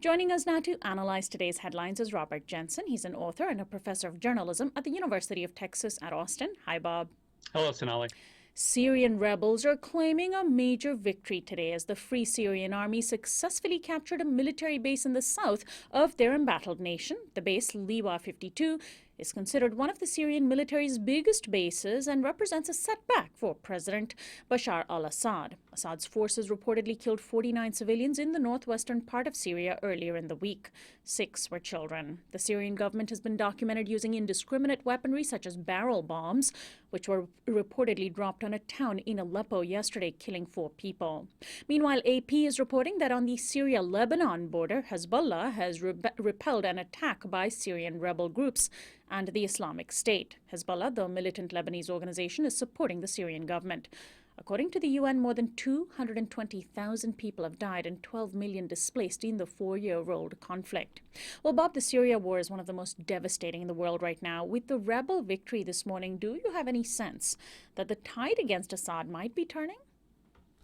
Joining us now to analyze today's headlines is Robert Jensen. He's an author and a professor of journalism at the University of Texas at Austin. Hi, Bob. Hello, Sonali. Syrian rebels are claiming a major victory today as the Free Syrian Army successfully captured a military base in the south of their embattled nation. The base, Liwa 52, is considered one of the Syrian military's biggest bases and represents a setback for President Bashar al-Assad. Assad's forces reportedly killed 49 civilians in the northwestern part of Syria earlier in the week. 6 were children. The Syrian government has been documented using indiscriminate weaponry such as barrel bombs, which were reportedly dropped on a town in Aleppo yesterday, killing 4 people. Meanwhile, AP is reporting that on the Syria-Lebanon border, Hezbollah has repelled an attack by Syrian rebel groups and the Islamic State. Hezbollah, the militant Lebanese organization, is supporting the Syrian government. According to the UN, more than 220,000 people have died and 12 million displaced in the 4-year-old conflict. Well, Bob, the Syria war is one of the most devastating in the world right now. With the rebel victory this morning, do you have any sense that the tide against Assad might be turning?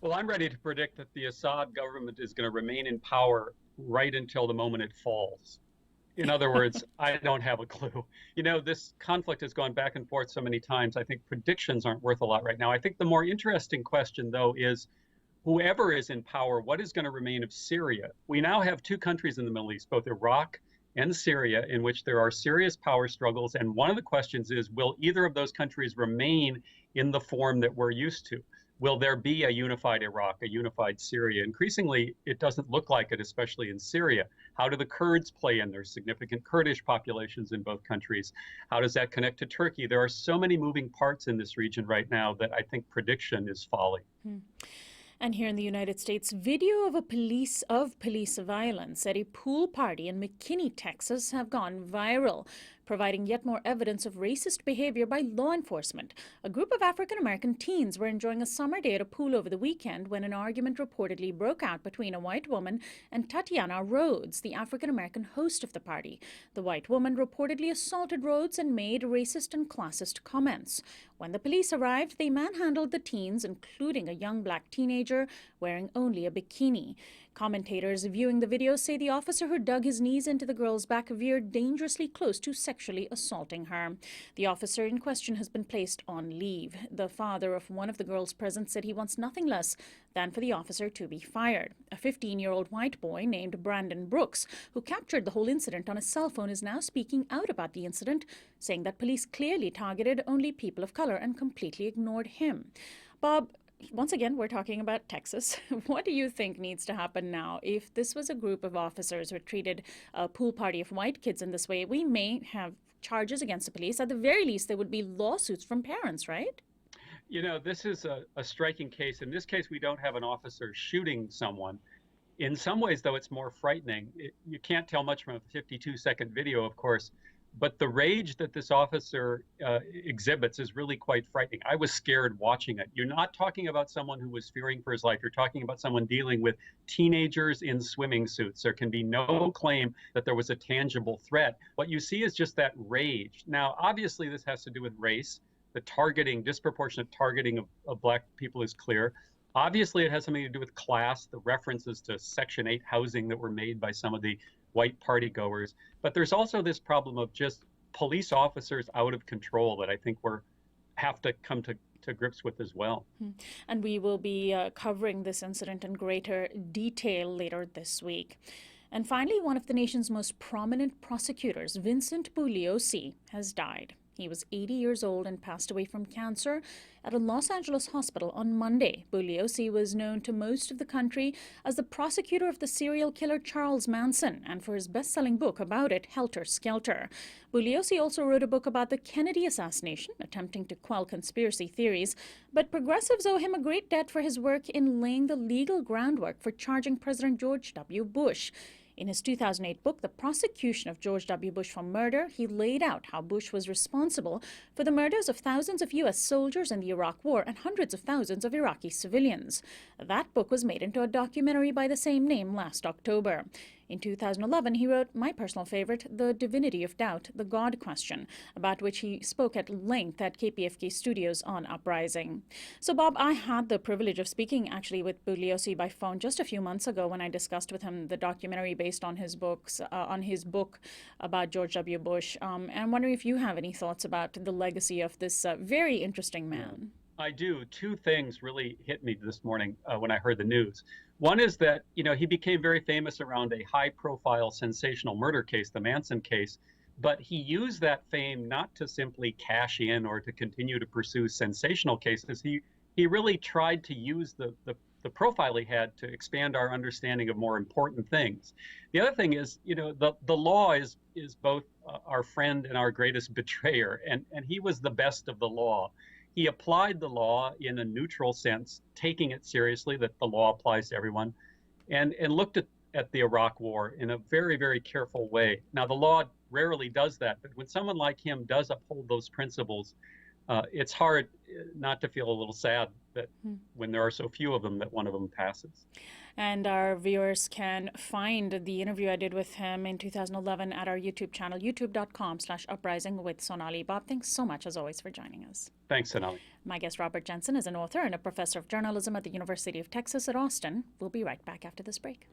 Well, I'm ready to predict that the Assad government is going to remain in power right until the moment it falls. In other words, I don't have a clue. You know, this conflict has gone back and forth so many times. I think predictions aren't worth a lot right now. I think the more interesting question, though, is whoever is in power, what is going to remain of Syria? We now have 2 countries in the Middle East, both Iraq and Syria, in which there are serious power struggles. And one of the questions is, will either of those countries remain in the form that we're used to? Will there be a unified Iraq, a unified Syria? Increasingly, it doesn't look like it, especially in Syria. How do the Kurds play in? There's significant Kurdish populations in both countries. How does that connect to Turkey? There are so many moving parts in this region right now that I think prediction is folly. And here in the United States, video of police violence at a pool party in McKinney, Texas, have gone viral, providing yet more evidence of racist behavior by law enforcement. A group of African-American teens were enjoying a summer day at a pool over the weekend when an argument reportedly broke out between a white woman and Tatiana Rhodes, the African-American host of the party. The white woman reportedly assaulted Rhodes and made racist and classist comments. When the police arrived, they manhandled the teens, including a young black teenager wearing only a bikini. Commentators viewing the video say the officer who dug his knees into the girl's back veered dangerously close to sexually assaulting her. The officer in question has been placed on leave. The father of one of the girls present said he wants nothing less than for the officer to be fired. A 15-year-old white boy named Brandon Brooks, who captured the whole incident on his cell phone, is now speaking out about the incident, saying that police clearly targeted only people of color and completely ignored him. Bob, once again, we're talking about Texas. What do you think needs to happen now? If this was a group of officers who treated a pool party of white kids in this way, we may have charges against the police. At the very least, there would be lawsuits from parents, right? You know, this is a striking case. In this case, we don't have an officer shooting someone. In some ways, though, it's more frightening. You can't tell much from a 52-second video, of course. But the rage that this officer exhibits is really quite frightening. I was scared watching it. You're not talking about someone who was fearing for his life. You're talking about someone dealing with teenagers in swimming suits. There can be no claim that there was a tangible threat. What you see is just that rage. Now, obviously, this has to do with race. The targeting, disproportionate targeting of black people is clear. Obviously, it has something to do with class, the references to Section 8 housing that were made by some of the white party goers. But there's also this problem of just police officers out of control that I think we have to come to grips with as well. And we will be covering this incident in greater detail later this week. And finally, one of the nation's most prominent prosecutors, Vincent Bugliosi, has died. He was 80 years old and passed away from cancer at a Los Angeles hospital on Monday. Bugliosi was known to most of the country as the prosecutor of the serial killer Charles Manson and for his best-selling book about it, Helter Skelter. Bugliosi also wrote a book about the Kennedy assassination, attempting to quell conspiracy theories. But progressives owe him a great debt for his work in laying the legal groundwork for charging President George W. Bush. In his 2008 book, The Prosecution of George W. Bush for Murder, he laid out how Bush was responsible for the murders of thousands of U.S. soldiers in the Iraq War and hundreds of thousands of Iraqi civilians. That book was made into a documentary by the same name last October. In 2011, he wrote my personal favorite, The Divinity of Doubt, The God Question, about which he spoke at length at KPFK Studios on Uprising. So, Bob, I had the privilege of speaking actually with Bugliosi by phone just a few months ago when I discussed with him the documentary based on his book about George W. Bush. And I'm wondering if you have any thoughts about the legacy of this very interesting Yeah, man. I do. Two things really hit me this morning when I heard the news. One is that, he became very famous around a high-profile sensational murder case, the Manson case, but he used that fame not to simply cash in or to continue to pursue sensational cases. He really tried to use the profile he had to expand our understanding of more important things. The other thing is, the law is both our friend and our greatest betrayer, and he was the best of the law. He applied the law in a neutral sense, taking it seriously that the law applies to everyone, and looked at the Iraq War in a very, very careful way. Now, the law rarely does that, but when someone like him does uphold those principles, it's hard not to feel a little sad that when there are so few of them, that one of them passes. And our viewers can find the interview I did with him in 2011 at our YouTube channel, youtube.com/uprising with Sonali. Bob, thanks so much, as always, for joining us. Thanks, Sonali. My guest, Robert Jensen, is an author and a professor of journalism at the University of Texas at Austin. We'll be right back after this break.